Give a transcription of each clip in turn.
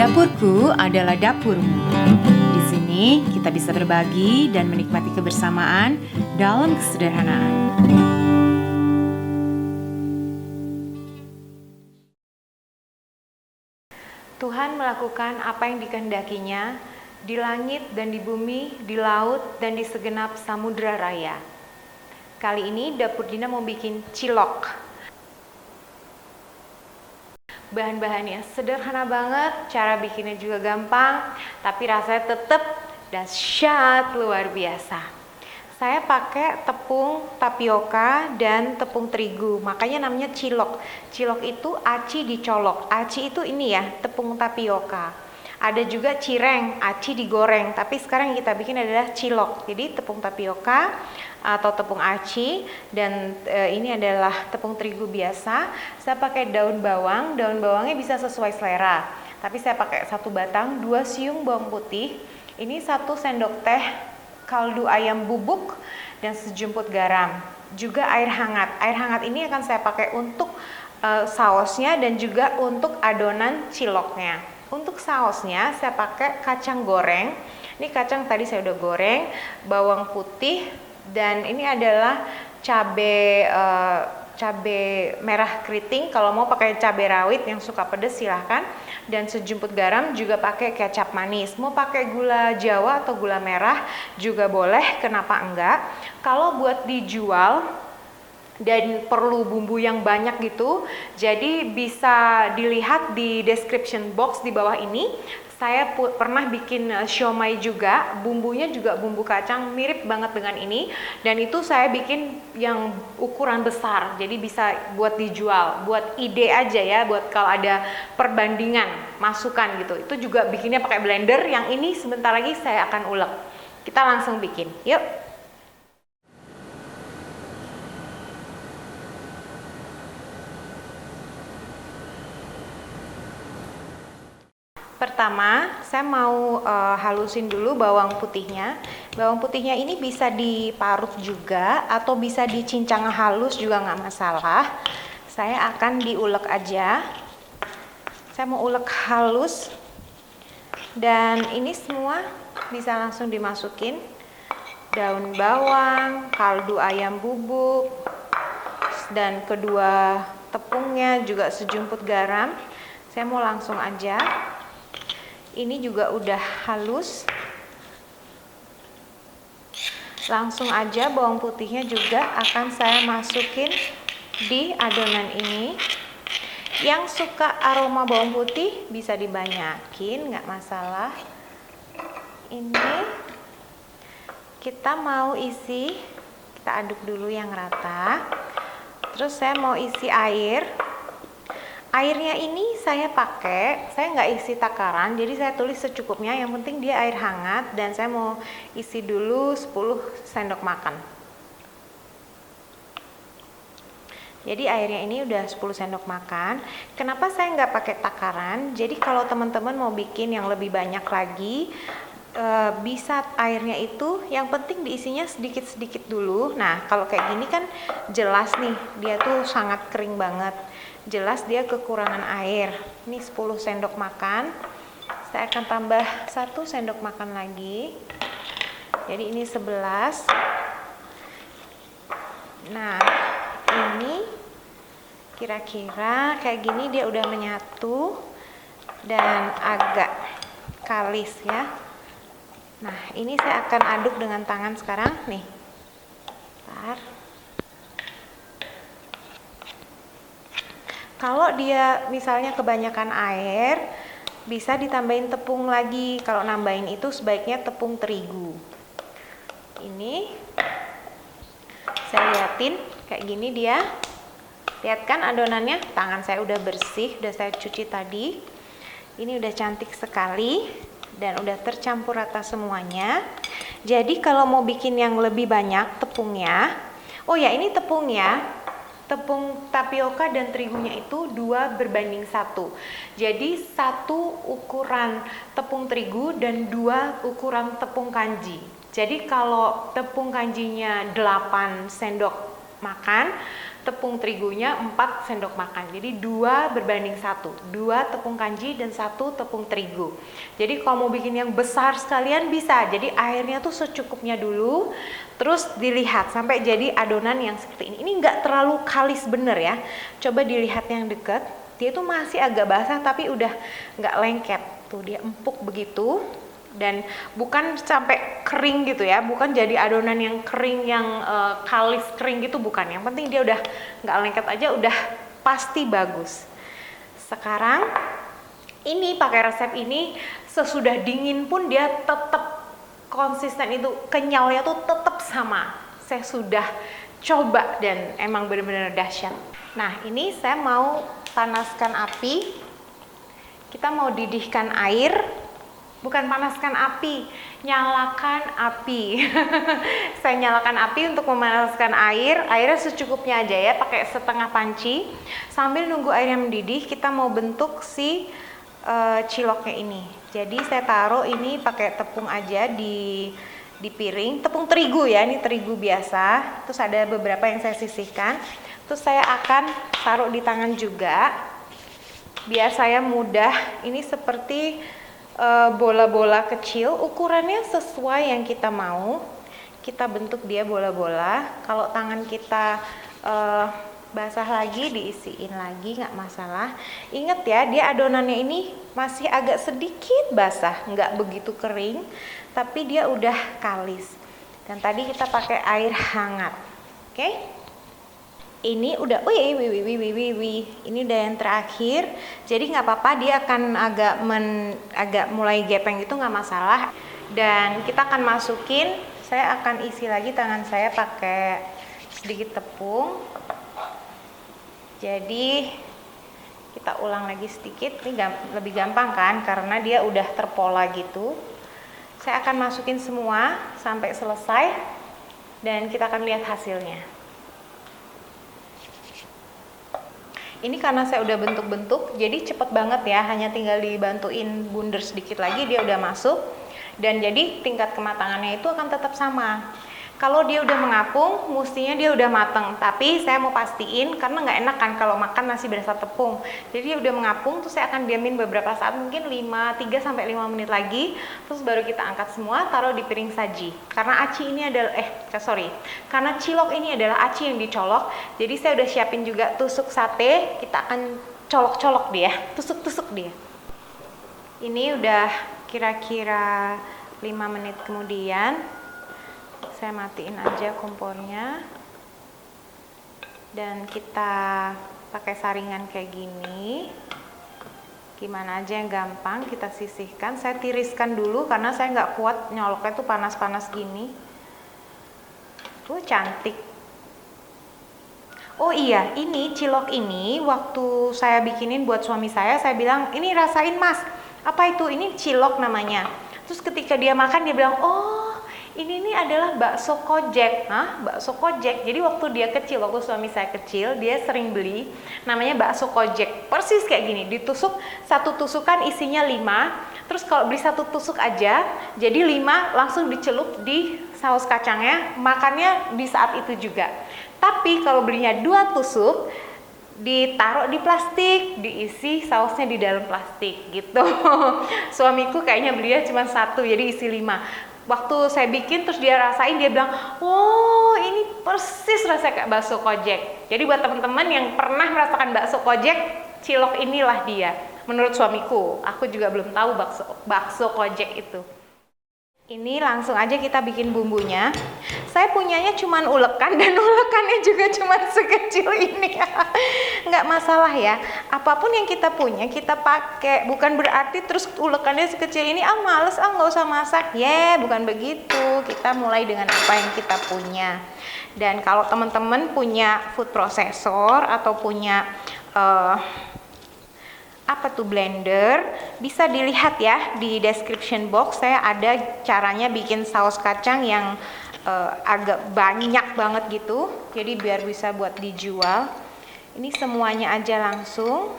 Dapurku adalah dapurmu. Di sini kita bisa berbagi dan menikmati kebersamaan dalam kesederhanaan. Tuhan melakukan apa yang dikehendakinya di langit dan di bumi, di laut dan di segenap samudra raya. Kali ini Dapur Dina mau bikin cilok. Bahan-bahannya sederhana banget, cara bikinnya juga gampang, tapi rasanya tetap dahsyat luar biasa. Saya pakai tepung tapioka dan tepung terigu, makanya namanya cilok. Cilok itu aci dicolok. Aci itu ini ya, tepung tapioka. Ada juga cireng, aci digoreng, tapi sekarang yang kita bikin adalah cilok. Jadi tepung tapioka atau tepung aci dan ini adalah tepung terigu biasa. Saya pakai daun bawang, daun bawangnya bisa sesuai selera. Tapi saya pakai 1 batang, 2 siung bawang putih. Ini 1 sendok teh kaldu ayam bubuk dan sejumput garam. Juga air hangat. Air hangat ini akan saya pakai untuk sausnya dan juga untuk adonan ciloknya. Untuk sausnya saya pakai kacang goreng. Ini kacang tadi saya udah goreng, bawang putih, dan ini adalah cabai merah keriting. Kalau mau pakai cabai rawit yang suka pedas silahkan. Dan sejumput garam, juga pakai kecap manis. Mau pakai gula Jawa atau gula merah juga boleh, kenapa enggak? Kalau buat dijual dan perlu bumbu yang banyak gitu, jadi bisa dilihat di description box di bawah ini. Saya pernah bikin siomay juga, bumbunya juga bumbu kacang mirip banget dengan ini, dan itu saya bikin yang ukuran besar, jadi bisa buat dijual, buat ide aja ya, buat kalau ada perbandingan masukan gitu. Itu juga bikinnya pakai blender, yang ini sebentar lagi saya akan ulek. Kita langsung bikin, yuk. Pertama, saya mau halusin dulu bawang putihnya. Bawang putihnya ini bisa diparut juga atau bisa dicincang halus juga nggak masalah. Saya akan diulek aja. Saya mau ulek halus. Dan ini semua bisa langsung dimasukin. Daun bawang, kaldu ayam bubuk, dan kedua tepungnya juga sejumput garam. Saya mau langsung aja. Ini juga udah halus. Langsung aja bawang putihnya juga akan saya masukin di adonan ini. Yang suka aroma bawang putih bisa dibanyakin, nggak masalah. Ini kita mau isi, kita aduk dulu yang rata. Terus saya mau isi air. Airnya ini saya pakai, saya nggak isi takaran, jadi saya tulis secukupnya, yang penting dia air hangat, dan saya mau isi dulu 10 sendok makan. Jadi airnya ini udah 10 sendok makan. Kenapa saya nggak pakai takaran? Jadi kalau teman-teman mau bikin yang lebih banyak lagi, bisa airnya itu, yang penting diisinya sedikit-sedikit dulu. Nah, kalau kayak gini kan jelas nih, dia tuh sangat kering banget. Jelas dia kekurangan air. Ini 10 sendok makan. Saya akan tambah 1 sendok makan lagi. Jadi ini 11. Nah, ini kira-kira kayak gini dia udah menyatu dan agak kalis ya. Nah, ini saya akan aduk dengan tangan sekarang nih. Bentar. Kalau dia misalnya kebanyakan air, bisa ditambahin tepung lagi. Kalau nambahin itu sebaiknya tepung terigu. Ini saya liatin kayak gini dia. Lihat kan adonannya, tangan saya udah bersih, udah saya cuci tadi. Ini udah cantik sekali dan udah tercampur rata semuanya. Jadi kalau mau bikin yang lebih banyak tepungnya, oh ya ini tepungnya, tepung tapioka dan terigunya itu 2:1. Jadi 1 ukuran tepung terigu dan 2 ukuran tepung kanji. Jadi kalau tepung kanjinya 8 sendok makan, tepung terigunya 4 sendok makan. Jadi 2 berbanding 1. 2 tepung kanji dan 1 tepung terigu. Jadi kalau mau bikin yang besar sekalian bisa. Jadi airnya tuh secukupnya dulu. Terus dilihat sampai jadi adonan yang seperti ini. Ini nggak terlalu kalis bener ya. Coba dilihat yang deket. Dia tuh masih agak basah tapi udah nggak lengket. Tuh dia empuk begitu. Dan bukan sampai kering gitu ya, bukan jadi adonan yang kering yang kalis kering gitu, bukan. Yang penting dia udah nggak lengket aja udah pasti bagus. Sekarang ini pakai resep ini sesudah dingin pun dia tetap konsisten, itu kenyalnya tuh tetap sama. Saya sudah coba dan emang benar-benar dahsyat. Nah ini saya mau panaskan api, kita mau didihkan air. Bukan panaskan api, nyalakan api. Saya nyalakan api untuk memanaskan air. Airnya secukupnya aja ya, pakai setengah panci. Sambil nunggu airnya mendidih, kita mau bentuk si ciloknya ini. Jadi saya taruh ini pakai tepung aja di piring. Tepung terigu ya, ini terigu biasa. Terus ada beberapa yang saya sisihkan. Terus saya akan taruh di tangan juga. Biar saya mudah, ini seperti bola-bola kecil, ukurannya sesuai yang kita mau. Kita bentuk dia bola-bola. Kalau tangan kita basah lagi, diisiin lagi, nggak masalah. Ingat ya, dia adonannya ini masih agak sedikit basah, nggak begitu kering, tapi dia udah kalis. Dan tadi kita pakai air hangat, oke? Ini udah, ini udah yang terakhir. Jadi nggak apa-apa, dia akan agak mulai gepeng itu nggak masalah. Dan kita akan masukin, saya akan isi lagi tangan saya pakai sedikit tepung. Jadi kita ulang lagi sedikit, ini lebih gampang kan karena dia udah terpola gitu. Saya akan masukin semua sampai selesai dan kita akan lihat hasilnya. Ini karena saya udah bentuk-bentuk, jadi cepet banget ya, hanya tinggal dibantuin bundar sedikit lagi dia udah masuk. Dan jadi tingkat kematangannya itu akan tetap sama. Kalau dia udah mengapung, mestinya dia udah mateng. Tapi saya mau pastiin, karena nggak enak kan kalau makan nasi berasa tepung. Jadi dia udah mengapung, terus saya akan diamin beberapa saat, mungkin 3-5 menit lagi. Terus baru kita angkat semua, taruh di piring saji. Karena aci ini adalah, karena cilok ini adalah aci yang dicolok. Jadi saya udah siapin juga tusuk sate, kita akan colok-colok dia, tusuk-tusuk dia. Ini udah kira-kira 5 menit kemudian. Saya matiin aja kompornya dan kita pakai saringan kayak gini. Gimana aja yang gampang kita sisihkan. Saya tiriskan dulu karena saya nggak kuat nyoloknya tuh panas-panas gini. Tuh cantik. Oh iya, ini cilok ini waktu saya bikinin buat suami saya bilang, ini rasain mas, apa itu? Ini cilok namanya. Terus ketika dia makan dia bilang, oh ini adalah bakso kojek. Hah? Bakso kojek. Jadi waktu dia kecil, waktu suami saya kecil, dia sering beli namanya bakso kojek. Persis kayak gini, ditusuk, satu tusukan isinya 5. Terus kalau beli satu tusuk aja, jadi 5 langsung dicelup di saus kacangnya, makannya di saat itu juga. Tapi kalau belinya 2 tusuk, ditaruh di plastik, diisi sausnya di dalam plastik gitu. Suamiku kayaknya belinya cuma 1, jadi isi 5. Waktu saya bikin terus dia rasain, dia bilang, oh ini persis rasa kayak bakso kojek. Jadi buat teman-teman yang pernah merasakan bakso kojek, cilok inilah dia. Menurut suamiku, aku juga belum tahu bakso kojek itu. Ini langsung aja kita bikin bumbunya. Saya punyanya cuman ulekan dan ulekannya juga cuman sekecil ini. Nggak masalah ya. Apapun yang kita punya kita pakai. Bukan berarti terus ulekannya sekecil ini, males, nggak usah masak. Bukan begitu. Kita mulai dengan apa yang kita punya. Dan kalau teman-teman punya food processor atau punya blender, bisa dilihat ya di description box, saya ada caranya bikin saus kacang yang agak banyak banget gitu, jadi biar bisa buat dijual. Ini semuanya aja langsung.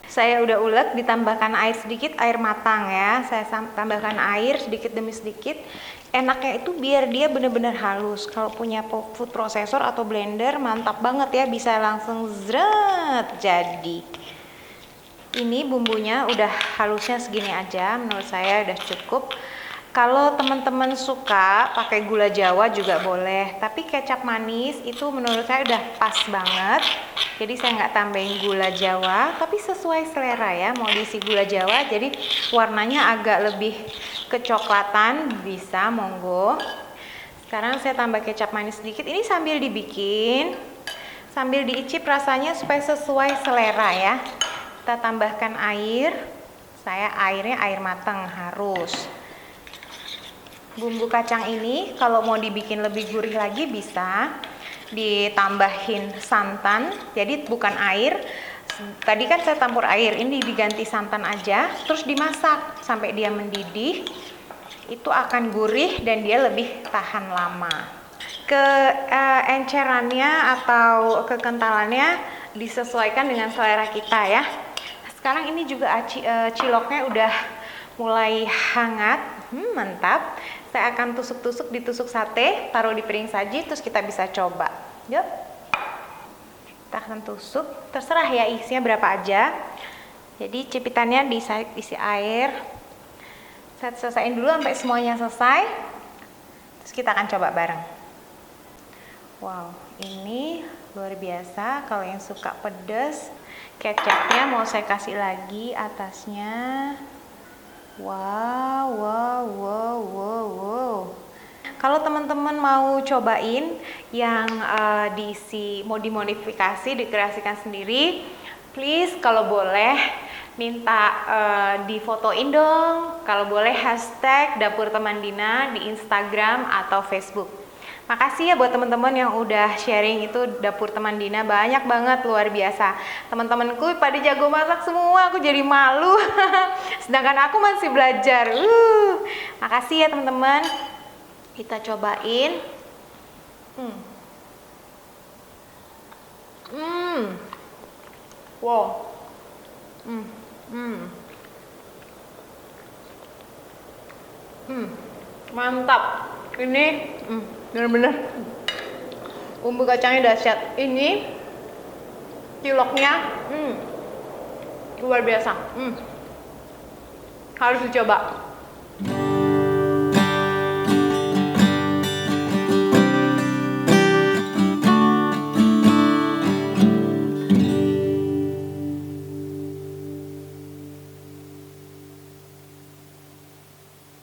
Saya udah ulek, ditambahkan air sedikit, air matang ya. Saya tambahkan air sedikit demi sedikit. Enaknya itu biar dia benar-benar halus. Kalau punya food processor atau blender mantap banget ya, bisa langsung zret jadi. Ini bumbunya udah halusnya segini aja, menurut saya udah cukup. Kalau teman-teman suka pakai gula Jawa juga boleh, tapi kecap manis itu menurut saya udah pas banget. Jadi saya nggak tambahin gula Jawa, tapi sesuai selera ya. Mau diisi gula Jawa, jadi warnanya agak lebih kecoklatan bisa, monggo. Sekarang saya tambah kecap manis sedikit. Ini sambil dibikin, sambil diicip rasanya supaya sesuai selera ya. Kita tambahkan air. Saya airnya air matang harus. Bumbu kacang ini kalau mau dibikin lebih gurih lagi bisa ditambahin santan, jadi bukan air. Tadi kan saya campur air, ini diganti santan aja, terus dimasak sampai dia mendidih. Itu akan gurih dan dia lebih tahan lama. Keencerannya atau kekentalannya disesuaikan dengan selera kita ya. Sekarang ini juga ciloknya udah mulai hangat, mantap. Saya akan tusuk-tusuk, ditusuk sate, taruh di piring saji, terus kita bisa coba. Yuk, kita akan tusuk, terserah ya isinya berapa aja. Jadi cipitannya diisi air. Saya selesaiin dulu sampai semuanya selesai, terus kita akan coba bareng. Wow, ini luar biasa. Kalau yang suka pedas, kecapnya mau saya kasih lagi atasnya. Wow, wow, wow, wow, wow. Kalau teman-teman mau cobain yang mau dimodifikasi, dikreasikan sendiri, please kalau boleh minta difotoin dong. Kalau boleh hashtag Dapur Teman Dina di Instagram atau Facebook. Makasih ya buat teman-teman yang udah sharing itu Dapur Teman Dina, banyak banget, luar biasa. Teman-temanku pada jago masak semua, aku jadi malu. Sedangkan aku masih belajar. Makasih ya teman-teman. Kita cobain. Wow. Mantap. Ini bener-bener bumbu kacangnya dahsyat. Ini ciloknya luar biasa. Harus dicoba.